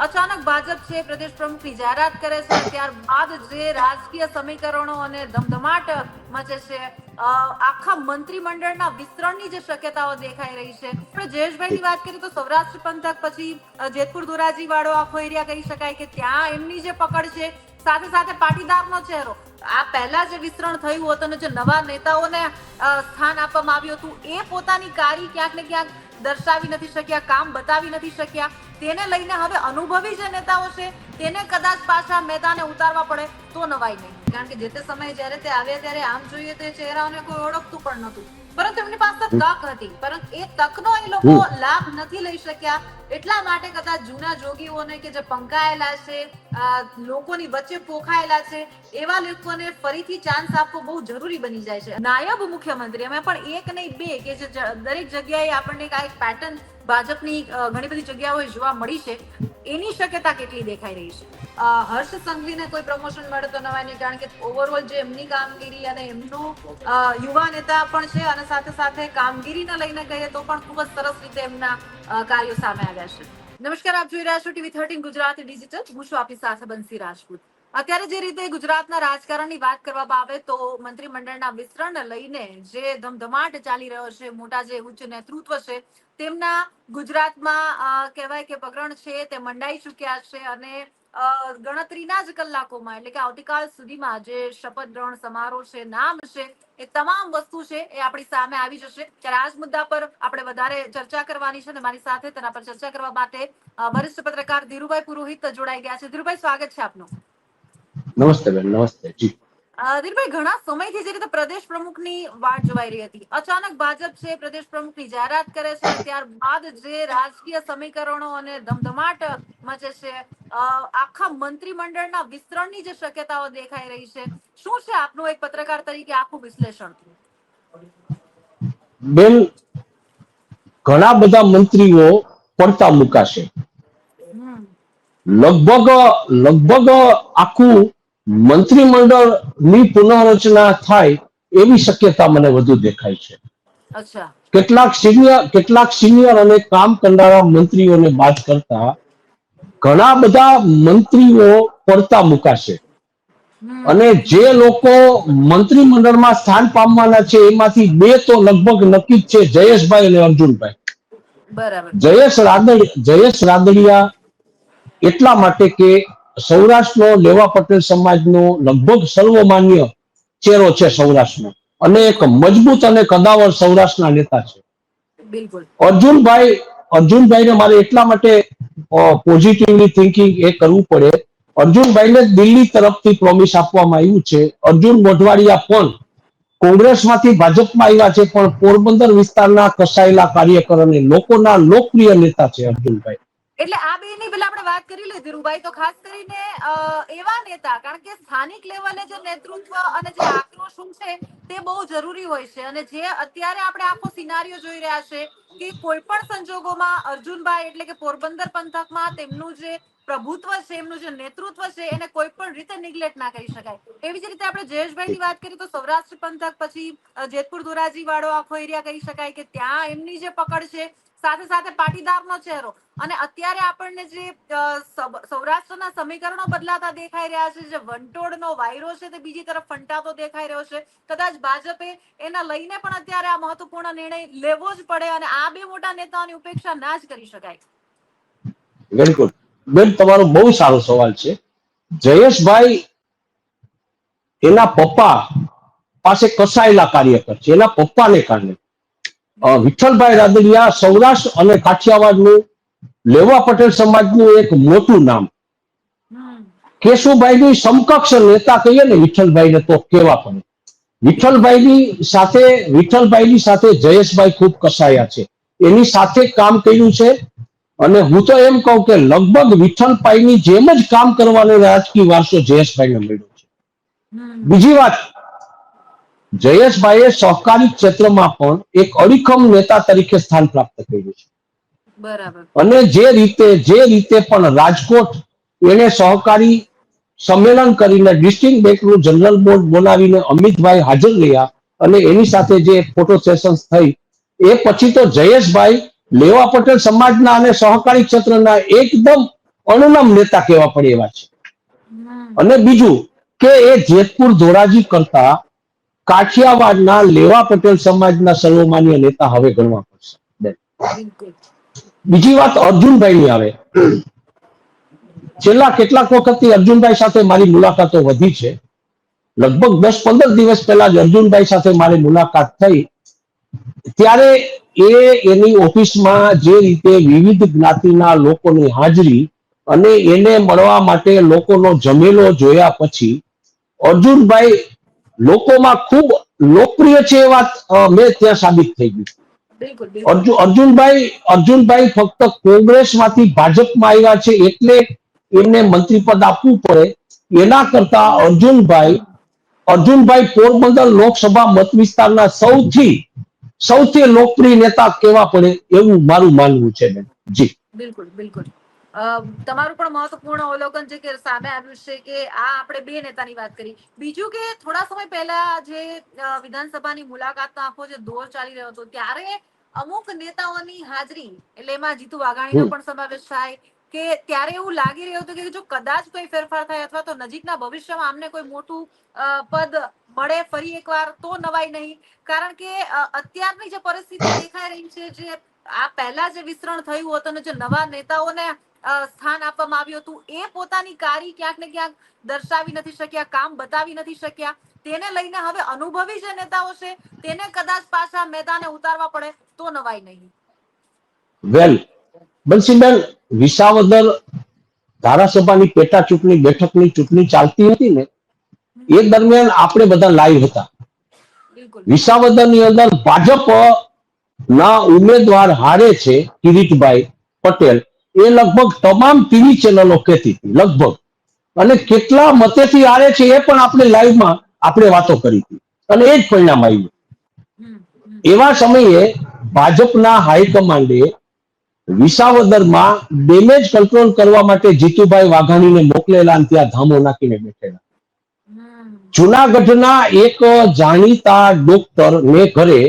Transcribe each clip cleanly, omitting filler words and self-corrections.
અચાનક ભાજપ છે પ્રદેશ પ્રમુખની જાહેરાત કરે છે અને ત્યારબાદ જે રાજકીય સમીકરણો અને ધમધમાટ મચે છે, આખા મંત્રીમંડળના વિસ્તરણની જે શક્યતાઓ દેખાઈ રહી છે. આપણે જયેશભાઈની વાત કરીએ તો સૌરાષ્ટ્ર પંથક પછી જેતપુર ધોરાજી વાળો આખો એરિયા કહી શકાય કે ત્યાં એમની જે પકડ છે, સાથે સાથે પાટીદારનો ચહેરો. આ પહેલા જે વિસ્તરણ થયું હતું અને જે નવા નેતાઓને સ્થાન આપવામાં આવ્યું હતું, એ પોતાની કારી ક્યાંક ને ક્યાંક દર્શાવી નથી શક્યા, કામ બતાવી નથી શક્યા. તેને લઈને હવે અનુભવી જે નેતાઓ છે તેને કદાચ પાછા મેદાને ઉતારવા પડે તો નવાઈ નહીં. કારણ કે જે તે સમયે જ્યારે તે આવ્યા ત્યારે આમ જોઈએ તો ચહેરાઓને કોઈ ઓળખતું પણ નહોતું, પરંતુ એમની પાસે તક હતી, પરંતુ એ તકનો એ લોકો લાભ નથી લઈ શક્યા. એટલા માટે કદાચ જૂના જોગીઓને કે જે પંકાયેલા છે, લોકોની વચ્ચે પોખાયેલા છે, એવા લોકોને ફરીથી ચાન્સ આપવો બહુ જરૂરી બની જાય છે. નાયબ મુખ્યમંત્રી અમે પણ એક નહીં બે કે જે દરેક જગ્યાએ આપણને એક પેટર્ન ભાજપની ઘણી બધી જગ્યાઓએ જોવા મળી છે, એની શક્યતા કેટલી દેખાઈ રહી છે? હર્ષ સંઘવીને કોઈ પ્રમોશન મળે તો નવાય નહીં, કારણ કે ઓવરઓલ જે એમની કામગીરી અને એમનું યુવા નેતા પણ છે અને સાથે સાથે કામગીરીને લઈને કહીએ તો પણ ખૂબ જ સરસ રીતે એમના કાર્યો સામે આવ્યા છે. નમસ્કાર, આપ જોઈ રહ્યા છો ટીવી 13 ગુજરાતી ડિજિટલ. હું છું આપની સાથે બંસી રાજપૂત. અત્યારે જે રીતે ગુજરાતના રાજકારણની વાત કરવામાં આવે તો મંત્રીમંડળના વિસ્તરણને લઈને જે ધમધમાટ ચાલી રહ્યો છે, મોટા જે ઉચ્ચ નેતૃત્વ છે તેમના ગુજરાતમાં કહેવાય કે પગરણ છે તે મંડાઈ ચુક્યા છે અને ગણતરીના જ કલાકોમાં એટલે કે આવતીકાલ સુધીમાં જે શપથ ગ્રહણ સમારોહ છે, નામ છે, એ તમામ વસ્તુ છે એ આપણી સામે આવી જશે. ત્યારે આ જ મુદ્દા પર આપણે વધારે ચર્ચા કરવાની છે અને મારી સાથે તેના પર ચર્ચા કરવા માટે વરિષ્ઠ પત્રકાર ધીરુભાઈ પુરોહિત જોડાઈ ગયા છે. ધીરુભાઈ, સ્વાગત છે આપનું. નમસ્તે બેન. નમસ્તે જી. ધીરુભાઈ, ઘણા સમયથી જે રીતે પ્રદેશ પ્રમુખની વાટ જોવાઈ રહી હતી, અચાનક ભાજપ છે પ્રદેશ પ્રમુખની જાહેરાત કરે છે અને ત્યારબાદ જે રાજકીય સમીકરણો અને ધમધમાટ મચે છે, આખા મંત્રીમંડળના વિસ્તરણની જે શક્યતાઓ દેખાઈ રહી છે, શું છે આપનું એક પત્રકાર તરીકે આખું વિશ્લેષણ? બેન, ઘણા બધા મંત્રીઓ પડતા મુકાશે. લગભગ આખું મંત્રીમંડળની પુનઃરચના થાય એવી શક્યતા મને વધુ દેખાય છે. કેટલાક સિનિયર અને કામ કરનારા મંત્રીઓને બાદ કરતા ઘણા બધા મંત્રીઓ પડતા મુકાશે અને જે લોકો મંત્રીમંડળમાં સ્થાન પામવાના છે એમાંથી બે તો લગભગ નક્કી જ છે, જયેશભાઈ અને અર્જુનભાઈ. જયેશ રાદડિયા એટલા માટે કે સૌરાષ્ટ્રનો લેવા પટેલ સમાજનો લગભગ સર્વમાન્ય ચહેરો છે સૌરાષ્ટ્રનો અને એક મજબૂત અને કદાવર સૌરાષ્ટ્રના નેતા છે. અર્જુનભાઈને મારે એટલા માટે પોઝિટિવલી થિંકિંગ એ કરવું પડે. અર્જુનભાઈને દિલ્હી તરફથી પ્રોમિસ આપવામાં આવ્યું છે. અર્જુન મોઢવાડિયા પણ કોંગ્રેસમાંથી ભાજપમાં આવ્યા છે, પણ પોરબંદર વિસ્તારના કસાયેલા કાર્યકર અને લોકોના લોકપ્રિય નેતા છે અર્જુનભાઈ. એટલે આ બેની પેલા આપણે વાત કરી લઈએ ધીરુભાઈ, તો ખાસ કરીને એવા નેતા, કારણ કે સ્થાનિક લેવલે જે નેતૃત્વ અને જે આક્રોશ છે તે બહુ જરૂરી હોય છે અને જે અત્યારે આપણે આખો સિનારીઓ જોઈ રહ્યા છે કે કોઈ પણ સંજોગોમાં અર્જુનભાઈ એટલે કે પોરબંદર પંથકમાં તેમનું જે પ્રભુત્વ છે, એમનું જે નેતૃત્વ છે, એને કોઈ પણ રીતે નિગ્લેક્ટ ના કરી શકાય. એવી જ રીતે આપણે જયેશભાઈની વાત કરીએ તો સૌરાષ્ટ્ર પંથક પછી જેતપુર ધોરાજી વાળો આખો એરિયા કહી શકાય કે ત્યાં એમની જે પકડ છે, સાથે સાથે પાટીદારનો ચહેરો. અને અત્યારે આપણને જે સૌરાષ્ટ્રના સમીકરણો બદલાતા દેખાઈ રહ્યા છે, જે વંટોળનો વાયરો છે તે બીજી તરફ ફંટાતો દેખાઈ રહ્યો છે, કદાચ ભાજપે એના લઈને પણ અત્યારે આ મહત્વપૂર્ણ નિર્ણય લેવો જ પડે અને આ બે મોટા નેતાઓની ઉપેક્ષા ના જ કરી શકાય. બિલકુલ બેન, તમારો બહુ સારો સવાલ છે. જયેશભાઈ એના પપ્પા પાસે કસાયેલા કાર્યકર છે. એના પપ્પાને કારણે વિઠ્ઠલભાઈ રાદડિયા સૌરાષ્ટ્ર અને કાઠિયાવાડનું લેવા પટેલ સમાજનું એક મોટું નામ. કેશુભાઈની સમકક્ષ નેતા કહીએ ને વિઠ્ઠલભાઈને તો કેવા પડે. વિઠ્ઠલભાઈની સાથે જયેશભાઈ ખૂબ કસાયા છે, એની સાથે કામ કર્યું છે અને હું તો એમ કહું કે લગભગ વિઠ્ઠલભાઈની જેમ જ કામ કરવાનો રાજકીય વારસો જયેશભાઈને મળ્યો છે. બીજી વાત, જયેશભાઈએ સહકારી ક્ષેત્રમાં પણ એક અડીખમ નેતા તરીકે સ્થાન પ્રાપ્ત કર્યું છે. અને જે રીતે પણ રાજકોટ એને સહકારી સંમેલન કરીને ડિસ્ટ્રિક્ટ બેંકનું જનરલ બોર્ડ બોલાવીને અમિતભાઈ હાજર રહ્યા અને એની સાથે જે ફોટો સેશન્સ થઈ, એ પછી તો જયેશભાઈ લેવા પટેલ સમાજના અને સહકારી ક્ષેત્રના એકદમ અણનમ નેતા કહેવા પડે એવા છે. હમ. અને બીજું કે એ જેતપુર ધોરાજી કરતા કાઠિયાવાડના લેવા પટેલ સમાજના સર્વમાન્ય નેતા હવે ગણવા પડશે. બિલકુલ. બીજી વાત અર્જુનભાઈ ની આવે. છેલ્લા કેટલાક વખતથી અર્જુનભાઈ સાથે મારી મુલાકાતો વધી છે. લગભગ 10-15 દિવસ પહેલા જ અર્જુનભાઈ સાથે મારી મુલાકાત થઈ ત્યારે એની ઓફિસમાં જે રીતે વિવિધ જ્ઞાતિના લોકોની હાજરી અને એને મળવા માટે લોકોનો જમેલો જોયા પછી અર્જુનભાઈ લોકોમાં ખૂબ લોકપ્રિય છે એ વાત મેં ત્યાં સાબિત થઈ ગઈ. બિલકુલ બિલકુલ. અર્જુનભાઈ ફક્ત કોંગ્રેસમાંથી ભાજપમાં આવ્યા છે એટલે એમને મંત્રી પદ આપવું પડે એના કરતા એવું નથી. અર્જુનભાઈ પોરબંદર લોકસભા મત વિસ્તારના સૌથી લોકપ્રિય નેતા કહેવા પડે એવું મારું માનવું છે બેન. જી બિલકુલ બિલકુલ. તમારું પણ મહત્વપૂર્ણ અવલોકન છે કે સામે આવ્યું છે કે આ આપણે બે નેતાની વાત કરી. બીજું કે થોડા સમય પહેલા જે વિધાનસભાની મુલાકાતનો આખો જે દોર ચાલી રહ્યો હતો ત્યારે અમુક નેતાઓની હાજરી એટલે એમાં જીતુ વાઘાણીનો પણ સમાવેશ થાય કે ત્યારે એવું લાગી રહ્યું હતું કે જો કદાચ કોઈ ફેરફાર થાય અથવા તો નજીકના ભવિષ્યમાં આમને કોઈ મોટું પદ મળે ફરી એકવાર તો નવાઈ નહીં. કારણ કે અત્યારની જે પરિસ્થિતિ દેખાઈ રહી છે જે આ પહેલા જે વિસ્તરણ થયું હતું અને જે નવા નેતાઓને સ્થાન આપવામાં આવ્યું હતું એ પોતાની કારી ક્યાંક ને ક્યાંક દર્શાવી નથી શક્યા, કામ બતાવી નથી શક્યા. તેને લઈને હવે અનુભવી જે નેતાઓ છે તેને કદાચ પાછા મેદાને ઉતારવા પડે તો નવાઈ નહીં. વેલ બંસીબેન, વિસાવદર ધારાસભાની પેટા ચૂંટણી બેઠકની ચૂંટણી ચાલતી હતી ને એ દરમિયાન આપણે બધા લાઈવ હતા. બિલકુલ. વિસાવદરની અંદર ભાજપ ના ઉમેદવાર હારે છે કિરીટભાઈ પટેલ એ લગભગ તમામ ટીવી ચેનલો કહેતી હતી લગભગ, અને કેટલા મતેથી હારે છે એ પણ આપણે લાઈવમાં આપણે વાતો કરી હતી અને એ જ પરિણામ આવ્યું. એવા સમયે ભાજપના હાઈકમાન્ડે વિસાવદરમાં ડેમેજ કંટ્રોલ કરવા માટે જીતુભાઈ વાઘાણીને મોકલેલા અને ત્યાં ધામો નાખીને બેઠેલા. જુનાગઢના એક જાણીતા ડોક્ટર ને ઘરે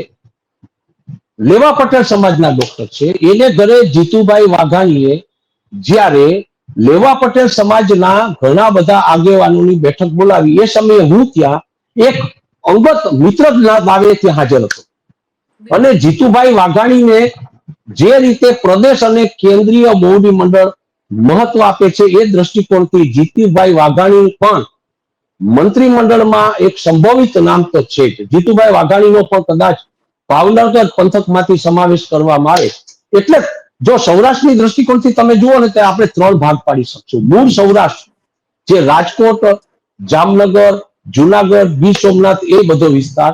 લેવા પટેલ સમાજના ડોક્ટર છે એને ઘરે જીતુભાઈ વાઘાણીએ જ્યારે લેવા પટેલ સમાજના ઘણા બધા આગેવાનોની બેઠક બોલાવી એ સમયે હું ત્યાં એક અંગત મિત્ર ભાવે ત્યાં હાજર હતો અને જીતુભાઈ વાઘાણીને જે રીતે પ્રદેશ અને કેન્દ્રીય મોવડી મંડળ મહત્વ આપે છે એ દ્રષ્ટિકોણથી જીતુભાઈ વાઘાણી પણ મંત્રીમંડળમાં એક સંભવિત નામ તો છે જ. જીતુભાઈ વાઘાણીનો પણ કદાચ ભાવનગર પંથકમાંથી સમાવેશ કરવામાં આવે એટલે જો સૌરાષ્ટ્રની દ્રષ્ટિકોણથી તમે જુઓ ને તો આપણે 3 ભાગ પાડી શકશું. મૂળ સૌરાષ્ટ્ર જે રાજકોટ, જામનગર, જુનાગઢ, ગીર સોમનાથ એ બધો વિસ્તાર,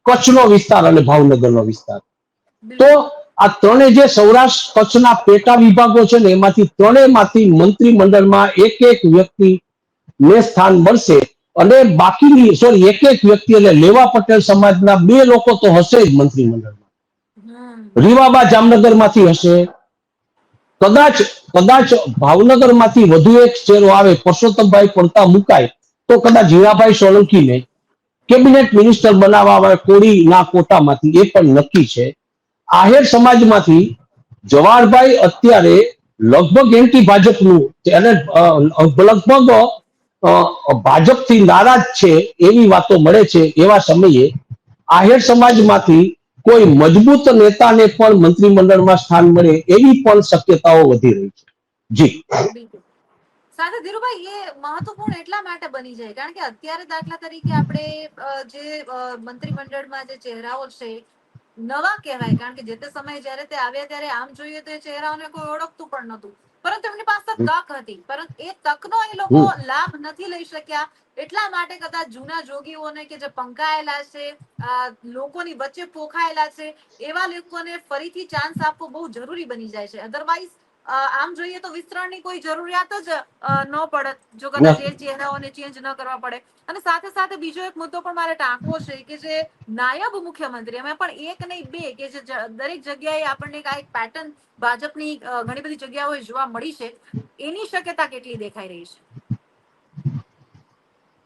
કચ્છનો વિસ્તાર અને ભાવનગરનો વિસ્તાર. તો આ ત્રણે જે સૌરાષ્ટ્ર કચ્છના પેટા વિભાગો છે ને એમાંથી ત્રણેયમાંથી મંત્રીમંડળમાં એક વ્યક્તિને સ્થાન મળશે અને બાકીની એક વ્યક્તિ એટલે લેવા પટેલ સમાજના 2 લોકો તો હશે જ મંત્રીમંડળમાં. રીવાબા જામનગરમાંથી હશે, કદાચ ભાવનગરમાંથી વધુ એક ચહેરો આવે પરસોત્તમભાઈ પડતા મુકાય તો કદાચ હીરાભાઈ સોલંકીને કેબિનેટ મિનિસ્ટર બનાવવા આવે કોળીના કોટામાંથી એ પણ નક્કી છે. આહિર સમાજમાંથી જવાહરભાઈ અત્યારે લગભગ એન્ટી ભાજપનું અને લગભગ ભાજપથી નારાજ છે એવી વાતો મળે છે. એવા સમયે આહિર સમાજમાંથી કોઈ મજબૂત નેતાને પણ મંત્રીમંડળમાં સ્થાન મળે એવી પણ શક્યતાઓ વધી રહી છે. જી બિલકુલ. સાથે ધીરુભાઈ એ મહત્વપૂર્ણ એટલા માટે બની જાય કારણ કે અત્યારે દાખલા તરીકે આપણે જે મંત્રીમંડળમાં જે ચહેરાઓ છે નવા કહેવાય કારણ કે જે તે સમયે જ્યારે તે આવ્યા ત્યારે આમ જોઈએ તો એ ચહેરાઓને કોઈ ઓળખતું પણ નહોતું પરંતુ એમની પાસે તક હતી પરંતુ એ તકનો એ લોકો લાભ નથી લઈ શક્યા એટલા માટે કદાચ જૂના જોગીઓને કે જે પંકાયેલા છે લોકોની વચ્ચે પોખાયેલા છે એવા લોકોને ફરીથી ચાન્સ આપવો બહુ જરૂરી બની જાય છે. અધરવાઇઝ આમ જોઈએ તો વિસ્તરણની કોઈ જરૂરિયાત જ ન પડે જો કદાચ એ ચહેરાઓને ચેન્જ ન કરવા પડે. અને સાથે સાથે બીજો એક મુદ્દો પણ મારે ટાંકવો છે કે જે નાયબ મુખ્યમંત્રી એમાં પણ એક નહીં બે કે જે દરેક જગ્યાએ આપણને એક પેટર્ન ભાજપની ઘણી બધી જગ્યાઓએ જોવા મળી છે એની શક્યતા કેટલી દેખાઈ રહી છે?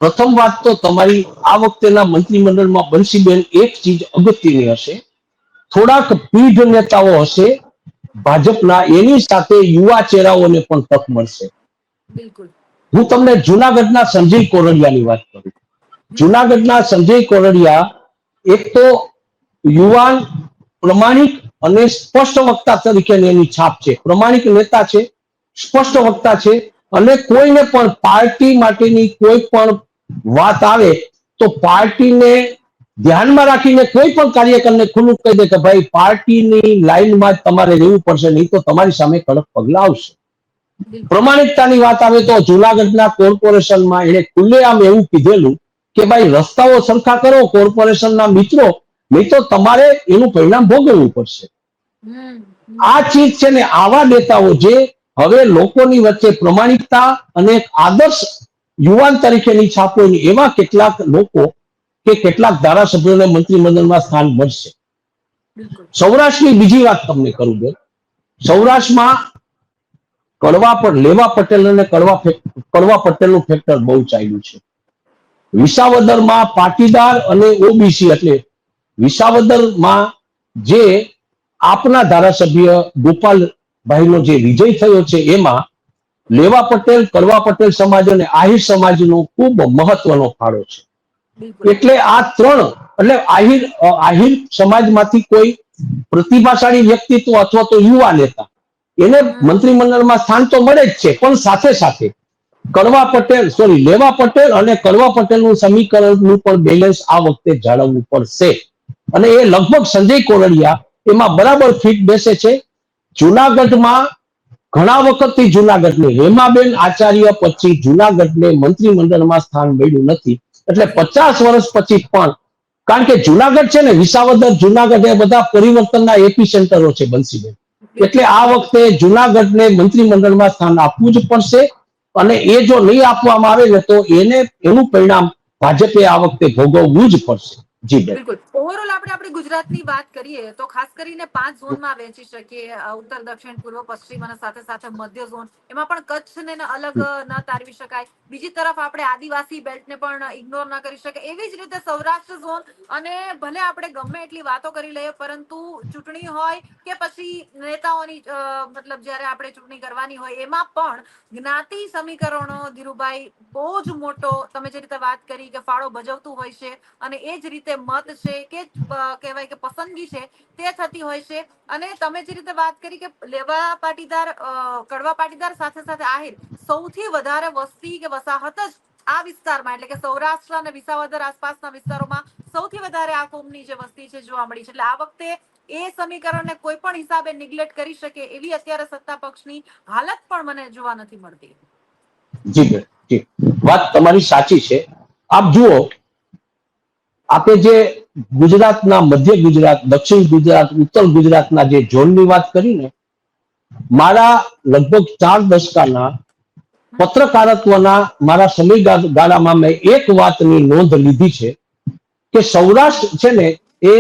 પ્રથમ વાત તો તમારી આ વખતેના મંત્રીમંડળમાં બંસીબેન એક ચીજ અગત્યની હશે, થોડાક પીઢ નેતાઓ હશે ભાજપના, એની સાથે યુવા ચહેરાઓને પણ તક મળશે. બિલકુલ. હું તમને જુનાગઢના સંજય કોરડિયાની વાત કરું. જુનાગઢના સંજય કોરડિયા એક તો યુવાન, પ્રમાણિક અને સ્પષ્ટ વક્તા તરીકેની એની છાપ છે. પ્રમાણિક નેતા છે, સ્પષ્ટ વક્તા છે, અને કોઈને પણ પાર્ટી માટેની કોઈ પણ વાત આવે તો પાર્ટીને ધ્યાનમાં રાખીને કોઈ પણ કાર્યકરને ખુલ્લું કહી દે કે ભાઈ પાર્ટીની લાઈનમાં જ તમારે રહેવું પડશે, નહીં તો તમારી સામે કડક પગલા આવશે. બિલકુલ. પ્રમાણિકતાની વાત આવે તો જુનાગઢના કોર્પોરેશનમાં એને ખુલ્લેઆમ એવું કીધેલું કે ભાઈ રસ્તાઓ સરખા કરો કોર્પોરેશનના મિત્રો, નહીં તો તમારે એનું પરિણામ ભોગવવું પડશે. હમ. આ ચીજ છે ને, આવા નેતાઓ જે હવે લોકોની વચ્ચે પ્રમાણિકતા અને એક આદર્શ યુવાન તરીકેની છાપ હોય, એવા કેટલાક લોકો કે કેટલાક ધારાસભ્યોને મંત્રીમંડળમાં સ્થાન મળશે. બિલકુલ. સૌરાષ્ટ્રની બીજી વાત તમને કરું બેન. સૌરાષ્ટ્રમાં લેવા પટેલ અને કડવા પટેલનું ફેક્ટર બહુ ચાલ્યું છે. વિસાવદરમાં પાટીદાર અને ઓબીસી, એટલે વિસાવદરમાં જે આપના ધારાસભ્ય ગોપાલભાઈનો જે વિજય થયો છે, એમાં લેવા પટેલ, કડવા પટેલ સમાજ અને આહિર સમાજનો ખૂબ મહત્વનો ફાળો છે. બિલકુલ. એટલે આ ત્રણ, એટલે આહિર સમાજમાંથી કોઈ પ્રતિભાશાળી વ્યક્તિત્વ અથવા તો યુવા નેતા એને મંત્રીમંડળમાં સ્થાન તો મળે જ છે, પણ સાથે સાથે લેવા પટેલ અને કડવા પટેલનું સમીકરણનું પણ બેલેન્સ આ વખતે જાળવવું પડશે. અને એ લગભગ સંજય કોરડિયા એમાં બરાબર ફિટ બેસે છે. જુનાગઢમાં ઘણા વખતથી જુનાગઢને હેમાબેન આચાર્ય પછી જુનાગઢને મંત્રીમંડળમાં સ્થાન મળ્યું નથી. એટલે 50 વર્ષ પછી પણ, કારણ કે જુનાગઢ છે ને, વિસાવદર, જુનાગઢ એ બધા પરિવર્તનના એપી સેન્ટરો છે બંસીબેન. એટલે આ વખતે જુનાગઢને મંત્રીમંડળમાં સ્થાન આપવું જ પડશે. અને એ જો નહીં આપવામાં આવે ને તો એનું પરિણામ ભાજપે આ વખતે ભોગવવું જ પડશે. જી બેન. બિલકુલ. ઓવરઓલ આપણે ગુજરાતની વાત કરીએ તો ખાસ કરીને 5 ઝોનમાં વહેંચી શકીએ, ઉત્તર, દક્ષિણ, પૂર્વ, પશ્ચિમ અને સાથે સાથે મધ્ય ઝોન. એમાં પણ કચ્છને અલગ ન તારવી શકાય. બીજી તરફ આપણે આદિવાસી બેલ્ટને પણ ઇગ્નોર ન કરી શકાય. એવી જ રીતે સૌરાષ્ટ્ર ઝોન, અને ભલે આપણે ગમે એટલી વાતો કરી લઈએ, પરંતુ ચૂંટણી હોય કે પછી નેતાઓની મતલબ જ્યારે આપણે ચૂંટણી કરવાની હોય, એમાં પણ જ્ઞાતિ સમીકરણો, ધીરુભાઈ, બહુ જ મોટો, તમે જે રીતે વાત કરી કે ફાળો ભજવતું હોય છે. અને એ જ રીતે મત છે કે કહેવાય કે પસંદગી છે તે થતી હોય છે. અને તમે જે રીતે વાત કરી કે લેવા પાટીદાર, કડવા પાટીદાર સાથે સાથે આહિર, સૌથી વધારે વસ્તી કે વસાહત જ આ વિસ્તારમાં, એટલે કે સૌરાષ્ટ્ર અને વિસાવદર આસપાસના વિસ્તારોમાં સૌથી વધારે આ કોમની જે વસ્તી છે જોવા મળી છે. એટલે આ વખતે એ સમીકરણને કોઈ પણ હિસાબે નિગ્લેક્ટ કરી શકે એવી અત્યારે સત્તા પક્ષની હાલત પણ મને જોવા નથી મળતી. જી બેન, જી, વાત તમારી સાચી છે. આપ જુઓ, આપણે જે ગુજરાતના મધ્ય ગુજરાત, દક્ષિણ ગુજરાત, ઉત્તર ગુજરાતના જે ઝોનની વાત કરી ને, મારા લગભગ 4 દશકાના પત્રકારત્વના મારા સમયગાળામાં મેં એક વાતની નોંધ લીધી છે કે સૌરાષ્ટ્ર છે ને, એ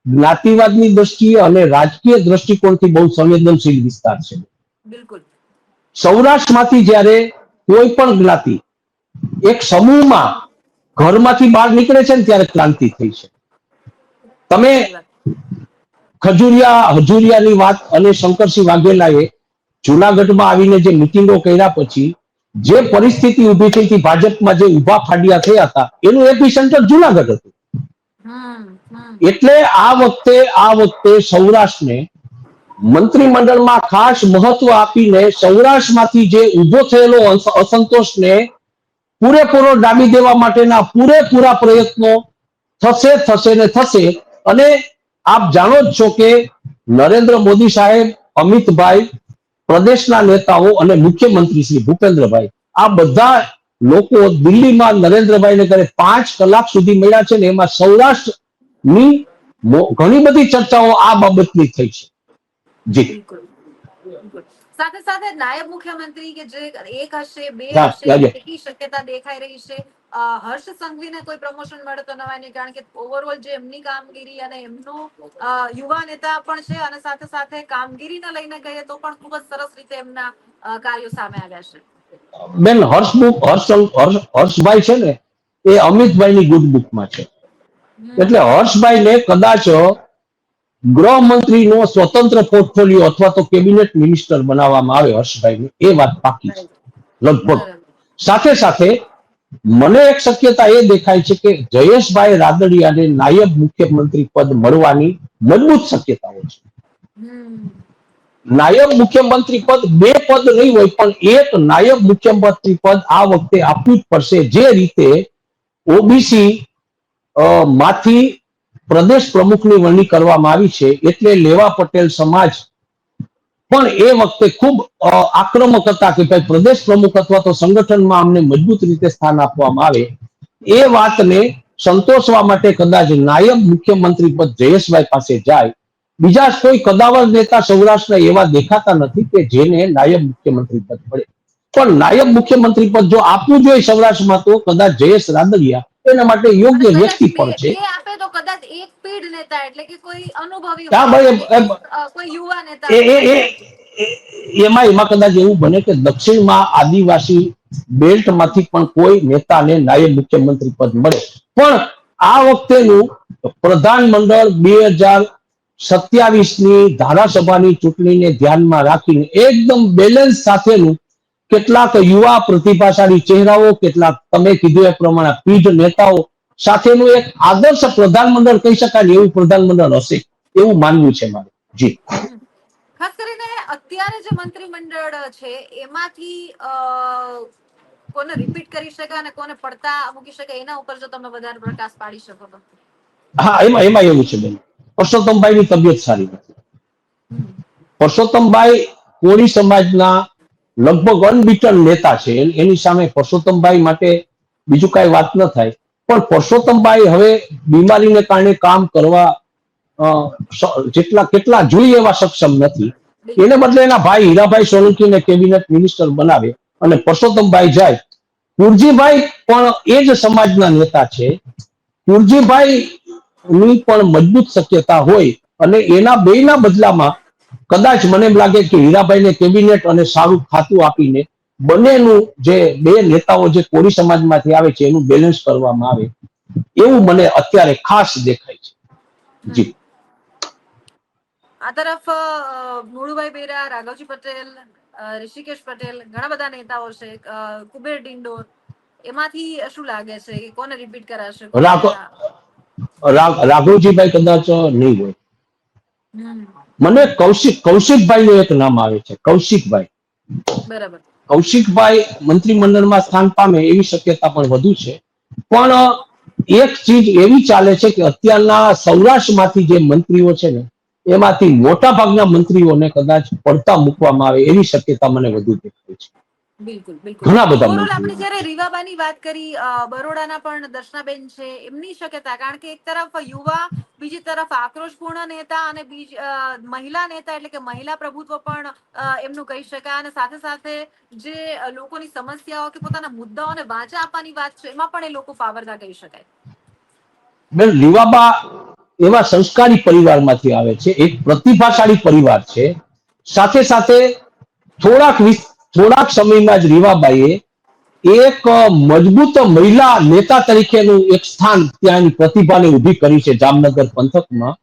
જ્ઞાતિવાદની દ્રષ્ટિએ અને રાજકીય દ્રષ્ટિકોણથી બહુ સંવેદનશીલ વિસ્તાર છે. બિલકુલ. સૌરાષ્ટ્રમાંથી જ્યારે કોઈ પણ જ્ઞાતિ એક સમૂહમાં ઘરમાંથી બહાર નીકળે છે ને, ત્યારે ક્રાંતિ થઈ છે. તમે હજુરિયાની વાત અને શંકરસિંહ વાઘેલાએ જુનાગઢમાં આવીને જે મિટિંગો કર્યા પછી જે પરિસ્થિતિ ઉભી થઈ હતી, ભાજપમાં જે ઉભા ફાડિયા થયા હતા, એનું એપી સેન્ટર જુનાગઢ હતું. એટલે આ વખતે સૌરાષ્ટ્રને મંત્રીમંડળમાં ખાસ મહત્વ આપીને સૌરાષ્ટ્રમાંથી જે ઉભો થયેલો અસંતોષને પૂરેપૂરો ડામી દેવા માટેના પૂરેપૂરા પ્રયત્નો થશે. અને આપ જાણો જ છો કે નરેન્દ્ર મોદી સાહેબ, અમિતભાઈ, પ્રદેશના નેતાઓ અને મુખ્યમંત્રી શ્રી ભૂપેન્દ્રભાઈ, આ બધા લોકો દિલ્હીમાં નરેન્દ્રભાઈને ઘરે 5 કલાક સુધી મળ્યા છે ને, એમાં સૌરાષ્ટ્રની ઘણી બધી ચર્ચાઓ આ બાબતની થઈ છે. જી. બિલકુલ. સાથે સાથે નાયબ મુખ્યમંત્રી કે જે એક હશે, બે હા, હશે, એટલી શક્યતા દેખાઈ રહી છે. હર્ષ સંઘવીને કોઈ પ્રમોશન મળે તો નવાય નહીં, કારણ કે ઓવરઓલ જે એમની કામગીરી અને એમનો યુવા નેતા પણ છે, અને સાથે સાથે કામગીરીને લઈને કહીએ તો પણ ખૂબ જ સરસ રીતે એમના કાર્યો સામે આવ્યા છે. બેન, હર્ષભાઈ છે ને, એ અમિતભાઈની ગુડ બુકમાં છે. એટલે હર્ષભાઈને કદાચ ગૃહમંત્રીનો સ્વતંત્ર પોર્ટફોલિયો અથવા તો કેબિનેટ મિનિસ્ટર બનાવવામાં આવે હર્ષભાઈને, એ વાત પાકી છે. લગભગ. બરાબર. સાથે સાથે મને એક શક્યતા એ દેખાય છે કે જયેશભાઈ રાદડિયાને નાયબ મુખ્યમંત્રી પદ મળવાની મજબૂત શક્યતાઓ છે. હમ. નાયબ મુખ્યમંત્રી પદ બે પદ નહીં હોય પણ એક નાયબ મુખ્યમંત્રી પદ આ વખતે આપવું જ પડશે. જે રીતે ઓબીસી માંથી પ્રદેશ પ્રમુખની વરણી કરવામાં આવી છે એટલે લેવા પટેલ સમાજ પણ એ વખતે ખૂબ આક્રમક હતા કે ભાઈ પ્રદેશ પ્રમુખ અથવા તો સંગઠનમાં અમને મજબૂત રીતે સ્થાન આપવામાં આવે. એ વાતને સંતોષવા માટે કદાચ નાયબ મુખ્યમંત્રી પદ જયેશભાઈ પાસે જાય. બીજા કોઈ કદાવર નેતા સૌરાષ્ટ્રના એવા દેખાતા નથી કે જેને નાયબ મુખ્યમંત્રી પદ મળે. પણ નાયબ મુખ્યમંત્રી પદ જો આપવું જોઈએ સૌરાષ્ટ્રમાં તો કદાચ જયેશ રાદડિયા એના માટે અને યોગ્ય કદાચ વ્યક્તિ બે પણ છે. બે આપે તો કદાચ એક પીઢ નેતા એટલે કે કોઈ અનુભવી હા હોય ભાઈ અને એક કોઈ યુવા નેતા એ એ હોય. એ એમાં કદાચ એવું બને કે દક્ષિણમાં આદિવાસી બેલ્ટમાંથી પણ કોઈ નેતાને નાયબ મુખ્યમંત્રી પદ મળે. પણ આ વખતેનું પ્રધાનમંડળ 2027ની ધારાસભાની ચૂંટણીને ધ્યાનમાં રાખીને એકદમ બેલેન્સ સાથેનું કેટલાક યુવા પ્રતિભાશાળી ચહેરાઓ, કેટલાક તમે કીધું એ પ્રમાણે પીઢ નેતાઓ સાથેનું એક આદર્શ પ્રધાનમંડળ કહી શકાય એવું પ્રધાનમંડળ હશે એવું માનવું છે મારે. જી. ખાસ કરીને અત્યારે જે મંત્રીમંડળ છે એમાંથી કોને રિપીટ કરી શકાય અને કોને પડતા મૂકી શકાય એના ઉપર જો તમે વધારે પ્રકાશ પાડી શકો તો. હા, એમાં એવું છે બેન, પરસોત્તમભાઈની તબિયત સારી નથી. પરસોત્તમભાઈ કોળી સમાજના લગભગ અનબીટન નેતા છે. એની સામે પરસોત્તમભાઈ માટે બીજું કાંઈ વાત ન થાય. પણ પરસોત્તમભાઈ હવે બીમારીને કારણે કામ કરવા કેટલા જોઈએ એવા સક્ષમ નથી. એને બદલે એના ભાઈ હીરાભાઈ સોલંકીને કેબિનેટ મિનિસ્ટર બનાવે અને પરસોત્તમભાઈ જાય. કુરજીભાઈ પણ એ જ સમાજના નેતા છે. કુરજીભાઈ ની પણ મજબૂત શક્યતા હોય અને એના બેયના બદલામાં કદાચ મને એમ લાગે કે હીરાભાઈને કેબિનેટ અને સારું ખાતું આપીને બંનેનું જે બે નેતાઓ જે કોળી સમાજમાંથી આવે છે એનું બેલેન્સ કરવામાં આવે એવું મને અત્યારે ખાસ દેખાય છે. જી. આ તરફ મુળુભાઈ બેરા, રાઘવજી પટેલ, ઋષિકેશ પટેલ ઘણા બધા નેતાઓ છે. કુબેર ડિંડોર એમાંથી શું લાગે છે કે કોને રિપીટ કરાશે? રાઘવજીભાઈ કદાચ નહીં હોય. મને કૌશિકભાઈ નું એક નામ આવે છે, કૌશિકભાઈ. બરાબર. કૌશિકભાઈ મંત્રીમંડળમાં સ્થાન પામે એવી શક્યતા પણ વધુ છે. પણ એક ચીજ એવી ચાલે છે કે અત્યારના સૌરાષ્ટ્રમાંથી જે મંત્રીઓ છે ને એમાંથી મોટા ભાગના મંત્રીઓને કદાચ પડતા મૂકવામાં આવે એવી શક્યતા મને વધુ દેખાય છે. બિલકુલ બિલકુલ. ઘણા બધા ઓવરઓલ આપણે મંત્રીઓ. જયારે રીવાબાની વાત કરી, બરોડાના પણ દર્શનાબેન છે, એમની શક્યતા, કારણ કે એક તરફ યુવા, બીજી તરફ આક્રોશપૂર્ણ નેતા અને મહિલા નેતા એટલે કે મહિલા પ્રભુત્વ પણ એમનું કહી શકાય. અને સાથે સાથે જે લોકોની સમસ્યાઓ કે પોતાના મુદ્દાઓને વાચા આપવાની વાત છે એમાં પણ એ લોકો પાવરદાર કહી શકાય. બેન, રીવાબા એવા સંસ્કારી પરિવારમાંથી આવે છે, એક પ્રતિભાશાળી પરિવાર છે. સાથે સાથે થોડાક સમયમાં જ રીવાબાઈએ એક મજબૂત મહિલા નેતા તરીકેનું એક સ્થાન ત્યાંની પ્રતિભાને ઊભી કરી છે જામનગર પંથકમાં.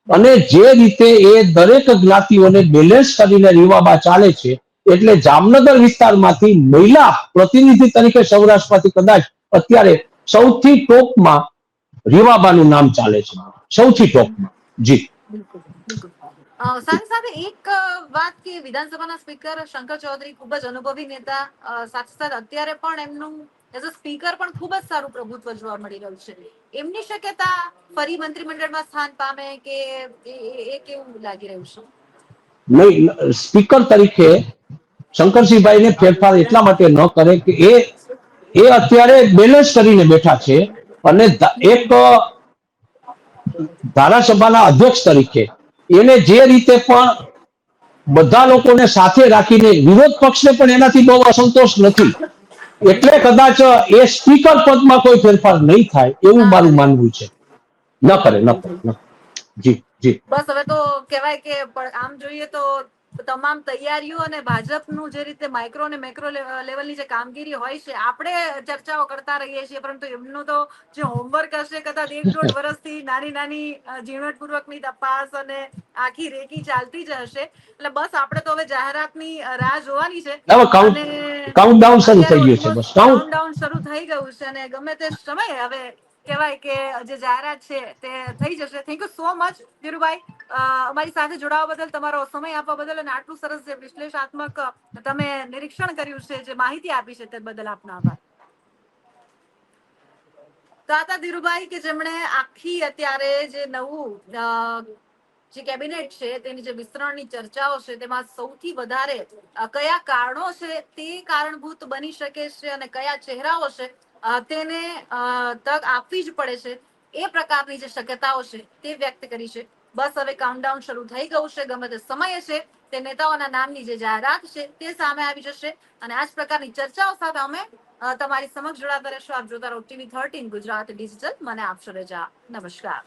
અને જે રીતે એ દરેક જ્ઞાતિઓને બેલેન્સ કરીને રીવાબા ચાલે છે એટલે જામનગર વિસ્તારમાંથી મહિલા પ્રતિનિધિ તરીકે સૌરાષ્ટ્રમાંથી કદાચ અત્યારે સૌથી ટોપમાં રીવાબાનું નામ ચાલે છે, સૌથી ટોપમાં. જી. બિલકુલ બિલકુલ. સાથે સાથે એક વાત કે વિધાનસભાના સ્પીકર શંકર ચૌધરી ખૂબ જ અનુભવી નેતા, સાથે સાથે અત્યારે પણ એમનું એઝ અ સ્પીકર પણ ખૂબ જ સારું પ્રભુત્વ જોવા મળી રહ્યું છે. એમની શક્યતા ફરી મંત્રીમંડળમાં સ્થાન પામે કે એ કેવું લાગી રહ્યું છે? નહીં, સ્પીકર તરીકે શંકરસિંહભાઈને ફેરફાર એટલા માટે ન કરે કે એ અત્યારે બેલેન્સ કરીને બેઠા છે અને એક ધારાસભાના અધ્યક્ષ તરીકે એને જે રીતે પણ બધા લોકોને સાથે રાખીને વિરોધ પક્ષને પણ એનાથી બહુ અસંતોષ નથી. એટલે કદાચ એ સ્પીકર પદમાં કોઈ ફેરફાર નહીં થાય એવું ના મારું કરે. માનવું છે. ન કરે. જી જી. બસ હવે તો કહેવાય કે આમ જોઈએ તો તમામ તૈયારીઓ અને ભાજપનું જે રીતે માઇક્રો અને મેક્રો લેવલની જે કામગીરી હોય છે, આપણે ચર્ચાઓ કરતા રહીએ છીએ, પરંતુ એમનું તો જે હોમવર્ક હશે કદાચ 1-1.5 વર્ષથી નાની નાની ઝીણવટપૂર્વકની તપાસ અને આખી રેકી ચાલતી જ હશે. એટલે બસ આપણે તો હવે જાહેરાતની રાહ જોવાની છે. હવે કાઉન્ટડાઉન શરૂ થઈ ગયું છે, બસ કાઉન્ટડાઉન શરૂ થઈ ગયું છે અને ગમે તે સમયે હવે કહેવાય કે જે જાહેરાત છે તે થઈ જશે. Thank you so much Dhirubhai, અમારી સાથે જોડાવા બદલ, તમારો સમય આપવા બદલ અને આટલું સરસ જે વિશ્લેષણાત્મક તમે નિરીક્ષણ કર્યું છે, જે માહિતી આપી છે તે બદલ આપનો આભાર. તો આ હતા ધીરુભાઈ કે જેમણે આખી અત્યારે જે નવું જે કેબિનેટ છે તેની જે વિસ્તરણની ચર્ચાઓ છે તેમાં સૌથી વધારે કયા કારણો છે તે કારણભૂત બની શકે છે અને કયા ચહેરાઓ છે તેને તક આપવી જ પડે છે, એ પ્રકારની જે શક્યતાઓ છે તે વ્યક્ત કરી છે. બસ હવે કાઉન્ટડાઉન શરૂ થઈ ગયું છે. ગમે તે સમયે છે તે નેતાઓના નામની જે જાહેરાત છે તે સામે આવી જશે અને આ જ પ્રકારની ચર્ચાઓ સાથે અમે તમારી સમક્ષ જોડાતા રહેશો. આપ જોતા રહો TV13 ગુજરાત ડિજિટલ. મને આપશો રજા. નમસ્કાર.